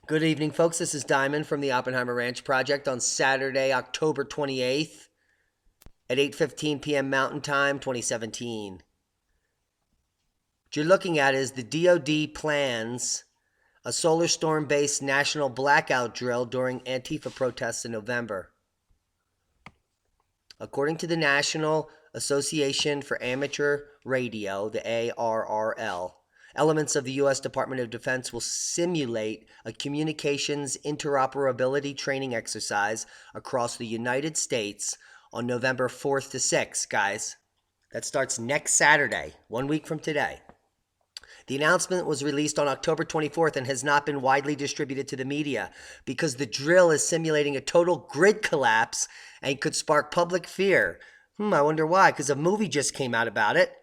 Good evening, folks. This is Diamond from the Oppenheimer Ranch Project on Saturday, October 28th at 8:15 p.m. Mountain Time, 2017. What you're looking at is the DoD plans a solar storm-based national blackout drill during Antifa protests in November. According to the National Association for Amateur Radio, the ARRL, elements of the U.S. Department of Defense will simulate a communications interoperability training exercise across the United States on November 4th to 6th, guys. That starts next Saturday, 1 week from today. The announcement was released on October 24th and has not been widely distributed to the media because the drill is simulating a total grid collapse and could spark public fear. I wonder why, because a movie just came out about it.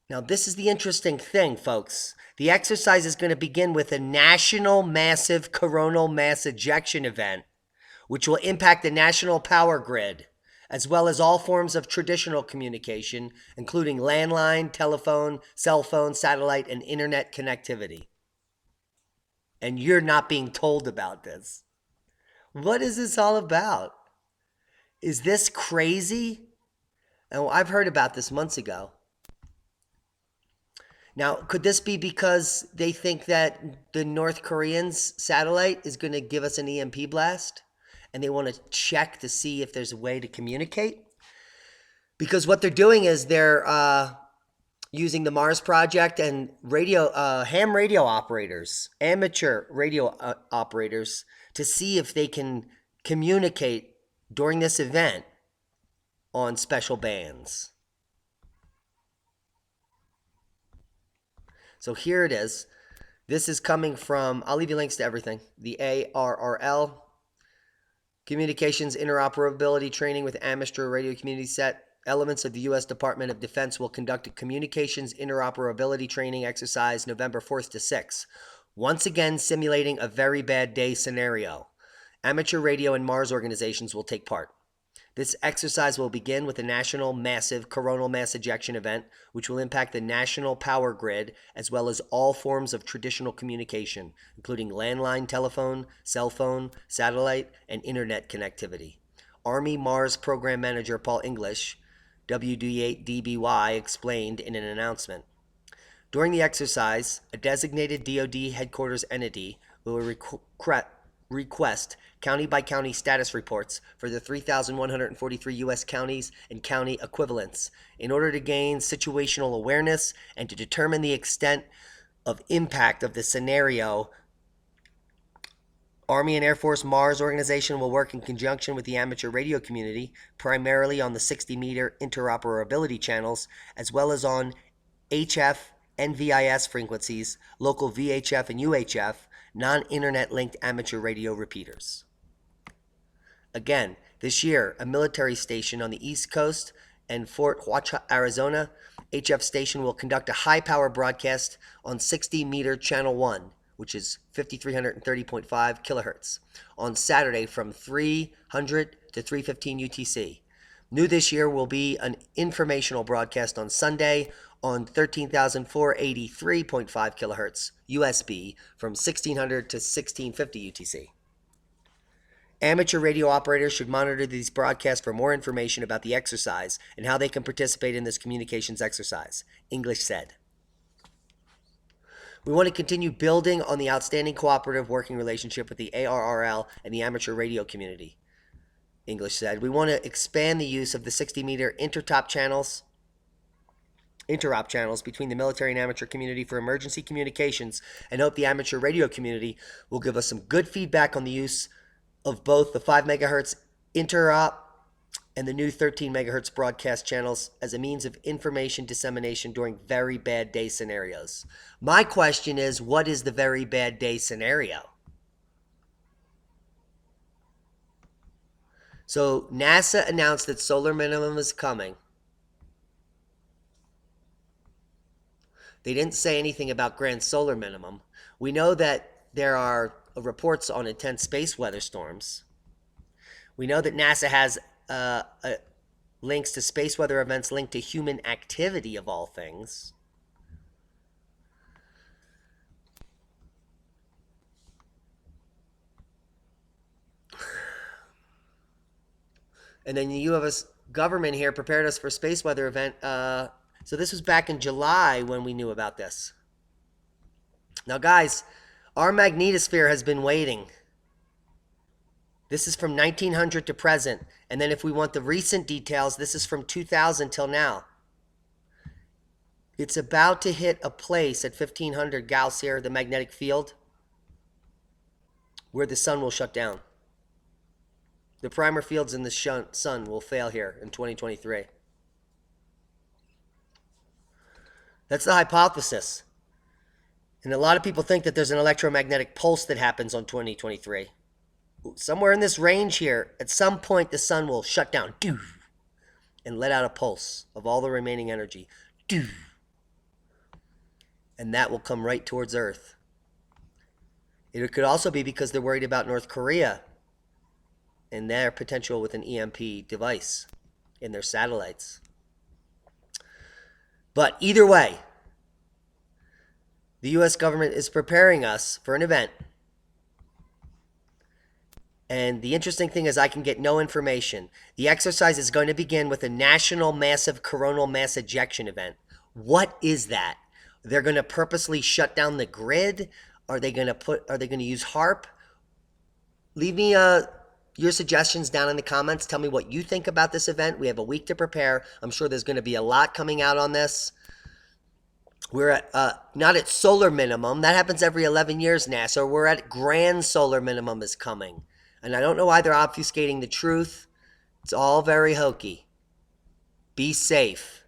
Now, this is the interesting thing, folks. The exercise is going to begin with a national massive coronal mass ejection event, which will impact the national power grid, as well as all forms of traditional communication, including landline, telephone, cell phone, satellite, and internet connectivity. And you're not being told about this. What is this all about? Is this crazy? Oh, I've heard about this months ago. Now, could this be because they think that the North Koreans' satellite is going to give us an EMP blast? And they want to check to see if there's a way to communicate? Because what they're doing is they're using the Mars Project and ham radio operators, amateur radio operators, to see if they can communicate during this event on special bands. So here it is. This is coming from, I'll leave you links to everything, the ARRL, Communications Interoperability Training with Amateur Radio Community Set. Elements of the U.S. Department of Defense will conduct a Communications Interoperability Training exercise November 4th to 6th, once again simulating a very bad day scenario. Amateur radio and Mars organizations will take part. This exercise will begin with a national massive coronal mass ejection event, which will impact the national power grid as well as all forms of traditional communication, including landline telephone, cell phone, satellite, and internet connectivity. Army Mars Program Manager Paul English, WD8DBY, explained in an announcement. During the exercise, a designated DoD headquarters entity will request county-by-county status reports for the 3,143 U.S. counties and county equivalents in order to gain situational awareness and to determine the extent of impact of the scenario. Army and Air Force Mars organization will work in conjunction with the amateur radio community, primarily on the 60-meter interoperability channels, as well as on HF, NVIS frequencies, local VHF and UHF, non-internet linked amateur radio repeaters. Again, this year, a military station on the East Coast and Fort Huacha, Arizona, HF station will conduct a high-power broadcast on 60-meter channel 1, which is 5,330.5 kilohertz, on Saturday from 300 to 3:15 UTC. New this year will be an informational broadcast on Sunday on 13,483.5 kilohertz USB from 1600 to 1650 UTC. Amateur radio operators should monitor these broadcasts for more information about the exercise and how they can participate in this communications exercise, English said. We want to continue building on the outstanding cooperative working relationship with the ARRL and the amateur radio community, English said. We want to expand the use of the 60-meter interop channels between the military and amateur community for emergency communications, and hope the amateur radio community will give us some good feedback on the use of both the 5 megahertz interop and the new 13 megahertz broadcast channels as a means of information dissemination during very bad day scenarios. My question is, what is the very bad day scenario? So NASA announced that solar minimum is coming. They didn't say anything about grand solar minimum. We know that there are reports on intense space weather storms. We know that NASA has links to space weather events linked to human activity, of all things. And then the U.S. government here prepared us for a space weather event. So this was back in July when we knew about this. Now, guys, our magnetosphere has been waiting. This is from 1900 to present. And then if we want the recent details, this is from 2000 till now. It's about to hit a place at 1500 Gauss here, the magnetic field, where the sun will shut down. The primer fields in the sun will fail here in 2023. That's the hypothesis. And a lot of people think that there's an electromagnetic pulse that happens on 2023. Somewhere in this range here, at some point the sun will shut down, and let out a pulse of all the remaining energy, and that will come right towards Earth. It could also be because they're worried about North Korea and their potential with an EMP device in their satellites. But either way, the U.S. government is preparing us for an event. And the interesting thing is I can get no information. The exercise is going to begin with a national massive coronal mass ejection event. What is that? They're going to purposely shut down the grid? Are they going to use HARP? Leave me your suggestions down in the comments. Tell me what you think about this event. We have a week to prepare. I'm sure there's going to be a lot coming out on this. We're at not at solar minimum. That happens every 11 years, NASA. We're at grand solar minimum is coming. And I don't know why they're obfuscating the truth. It's all very hokey. Be safe.